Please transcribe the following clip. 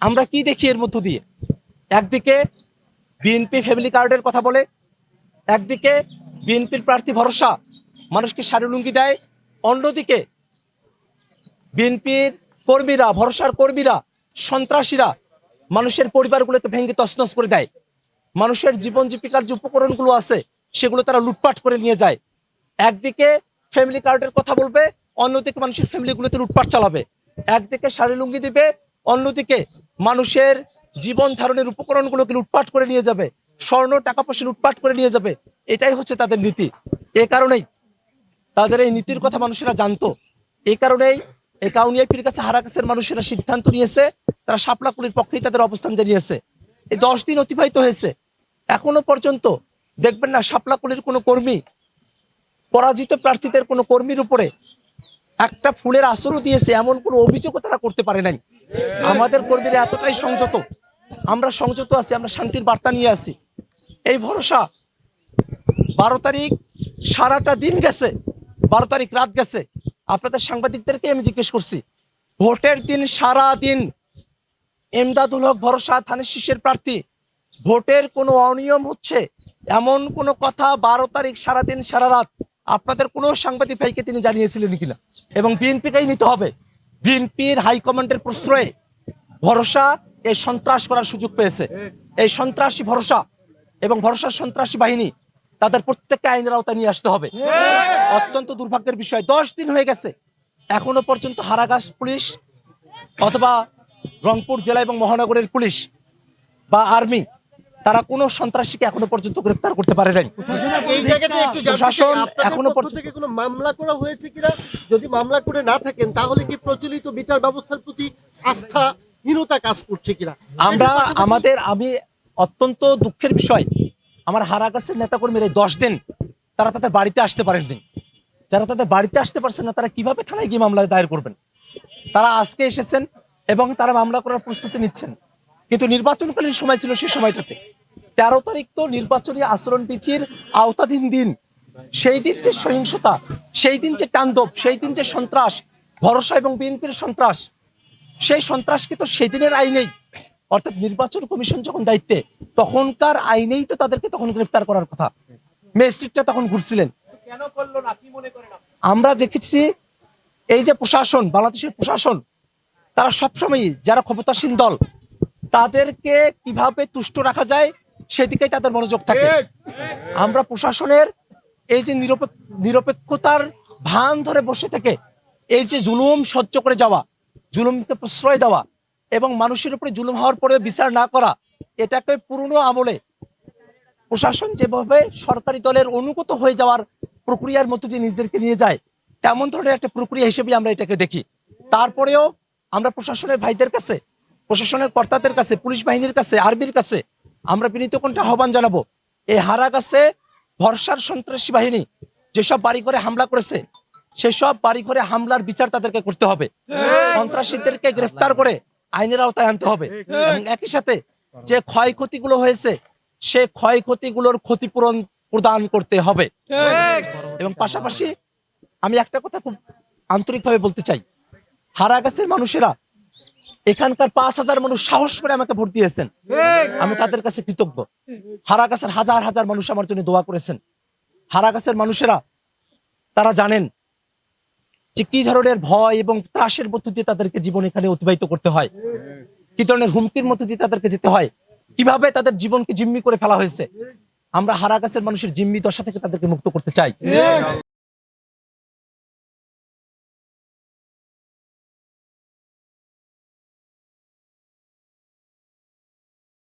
আমরা কি দেখি এর মধ্য দিয়ে? একদিকে বিএনপি ফ্যামিলি কার্ডের কথা বলে, একদিকে বিএনপির প্রার্থী ভরসা মানুষকে শাড়ি লুঙ্গি দেয়, অন্যদিকে বিএনপির কর্মীরা, ভরসার কর্মীরা, সন্ত্রাসীরা মানুষের পরিবারগুলোকে ভেঙে তছনছ করে দেয়। মানুষের জীবন জীবিকার যে উপকরণগুলো আছে সেগুলো তারা লুটপাট করে নিয়ে যায়। একদিকে ফ্যামিলি কার্ডের কথা বলবে, অন্যদিকে মানুষের ফ্যামিলিগুলোতে লুটপাট চালাবে। একদিকে শাড়ি লুঙ্গি দিবে, অন্যদিকে মানুষের জীবন ধারণের উপকরণগুলোকে লুটপাট করে নিয়ে যাবে, স্বর্ণ টাকা পয়সা লুটপাট করে নিয়ে যাবে। এটাই হচ্ছে তাদের নীতি। এ কারণেই তাদের এই নীতির কথা মানুষেরা জানতো। এই কারণেই এই কাউনিয়া পীর কাছে হারাকাছের মানুষেরা সিদ্ধান্ত নিয়েছে, তারা শাপলাকুলির পক্ষেই তাদের অবস্থান জানিয়েছে। এই 10 দিন অতিবাহিত হয়েছে, এখনো পর্যন্ত দেখবেন না শাপলাকুলির কোনো কর্মী, পরাজিত প্রার্থীদের কোনো কর্মীর উপরে একটা ফুলের আসরও দিয়েছে এমন কোনো অভিযোগও তারা করতে পারে নাই। আমাদের কর্মীরা এতটাই সংযত, আমরা সংযত আছি, আমরা শান্তির বার্তা নিয়ে আসি। এই ভরসা 12 তারিখ সারাটা দিন গেছে, 12 তারিখ রাত গেছে। আপনাদের সাংবাদিকদেরকে আমি জিজ্ঞেস করছি, ভোটের দিন সারা দিন এমদাদুল হক ভরসা ধানের শীষের প্রার্থী, ভোটের কোনো অনিয়ম হচ্ছে এমন কোনো কথা 12 তারিখ সারাদিন সারা রাত আপনাদের কোনো সাংবাদিক ভাইকে তিনি জানিয়েছিলেন কিনা? এবং বিএনপিকেই নিতে হবে। বিএনপির হাইকমান্ডের প্রশ্রয়ে ভরসা এই সন্ত্রাস করার সুযোগ পেয়েছে। এই সন্ত্রাসী ভরসা এবং ভরসার সন্ত্রাসী বাহিনী, তাদের প্রত্যেককে আইনের আওতায় নিয়ে আসতে হবে। অত্যন্ত দুর্ভাগ্যের বিষয়, 10 দিন হয়ে গেছে, এখনো পর্যন্ত হারাগাছ পুলিশ অথবা রংপুর জেলা এবং মহানগরের পুলিশ বা আর্মি তারা কোনো সন্ত্রাসীকে এখনো পর্যন্ত গ্রেফতার করতে পারে নাই। এই জায়গাটা একটু প্রশাসন এখনো এখনো পর্যন্ত থেকে কোনো মামলা করা হয়েছে কিনা? যদি মামলা করে না থাকেন তাহলে কি প্রচলিত বিচার ব্যবস্থার প্রতি আস্থাহীনতা কাজ করছে কিনা? আমি অত্যন্ত দুঃখের বিষয়, আমার হারাগাছের নেতাকর্মীরা 10 দিন তারা তাদের বাড়িতে আসতে পারেননি। যারা তাদের বাড়িতে আসতে পারছেন না, তারা কিভাবে থানায় গিয়ে মামলা দায়ের করবেন? তারা আজকে এসেছেন এবং তারা মামলা করার প্রস্তুতি নিচ্ছেন, কিন্তু নির্বাচনকালীন সময় ছিল সেই সময়টাতে। 13 তারিখ তো নির্বাচনী আচরণবিধির আওতাধীন দিন। সেই দিন যে সহিংসতা, সেই দিন যে তাণ্ডব, সেই দিন যে সন্ত্রাস, ভরসা এবং বিএনপির সন্ত্রাস, সেই সন্ত্রাসকে তো সেই দিনের আইনেই, অর্থাৎ নির্বাচন কমিশন যখন দায়িত্বে তখনকার আইনেই তো তাদেরকে তখন গ্রেফতার করার কথা। ম্যাজিস্ট্রেটটা তখন ঘুরছিলেন। আমরা দেখেছি এই যে প্রশাসন, বাংলাদেশের প্রশাসন, তারা সবসময় যারা ক্ষমতাসীন দল তাদেরকে কিভাবে তুষ্ট রাখা যায় সেদিকেই তাদের মনোযোগ থাকে। আমরা প্রশাসনের এই যে নিরপেক্ষতার ভান ধরে বসে থেকে এই যে জুলুম সহ্য করে যাওয়া, জুলুমকে প্রশ্রয় দেওয়া এবং মানুষের উপরে জুলুম হওয়ার পরে বিচার না করা, এটাকে পুরনো আমলে প্রশাসন যেভাবে সরকারি দলের অনুগত হয়ে যাওয়ার প্রক্রিয়ার মধ্যে দিয়ে নিজেদেরকে নিয়ে যায়, তেমন ধরনের একটা প্রক্রিয়া হিসেবে আমরা এটাকে দেখি। তারপরেও আমরা প্রশাসনের ভাইদের কাছে, প্রশাসনের কর্তাদের কাছে, পুলিশ বাহিনীর কাছে, আর্মির কাছে আমরা বিনীত কণ্ঠে আহ্বান জানাবো, এই হারাগাছে ভরসার সন্ত্রাসী বাহিনী যেসব বাড়িঘরে হামলা করেছে সেসব বাড়িঘরে হামলার বিচার তাদেরকে করতে হবে। সন্ত্রাসীদেরকে গ্রেফতার করে আইনের আওতায় আনতে হবে এবং একই সাথে যে ক্ষয়ক্ষতিগুলো হয়েছে সে ক্ষয়ক্ষতিগুলোর ক্ষতিপূরণ প্রদান করতে হবে। এবং পাশাপাশি আমি একটা কথা খুব আন্তরিকভাবে বলতে চাই, হারাগাছের মানুষেরা, এখানকার 5,000 মানুষ সাহস করে আমাকে ভোট দিয়েছেন, আমি তাদের কাছে কৃতজ্ঞ। হারাগাছের হাজার হাজার মানুষ আমার জন্য দোয়া করেছেন। হারাগাছের মানুষেরা তারা জানেন যে কি ধরনের ভয় এবং ত্রাসের মধ্য দিয়ে তাদেরকে জীবন এখানে অতিবাহিত করতে হয়, কি ধরনের হুমকির মধ্য দিয়ে তাদেরকে যেতে হয়, কিভাবে তাদের জীবনকে জিম্মি করে ফেলা হয়েছে। আমরা হারাগাছের মানুষের জিম্মি দশা থেকে তাদেরকে মুক্ত করতে চাই।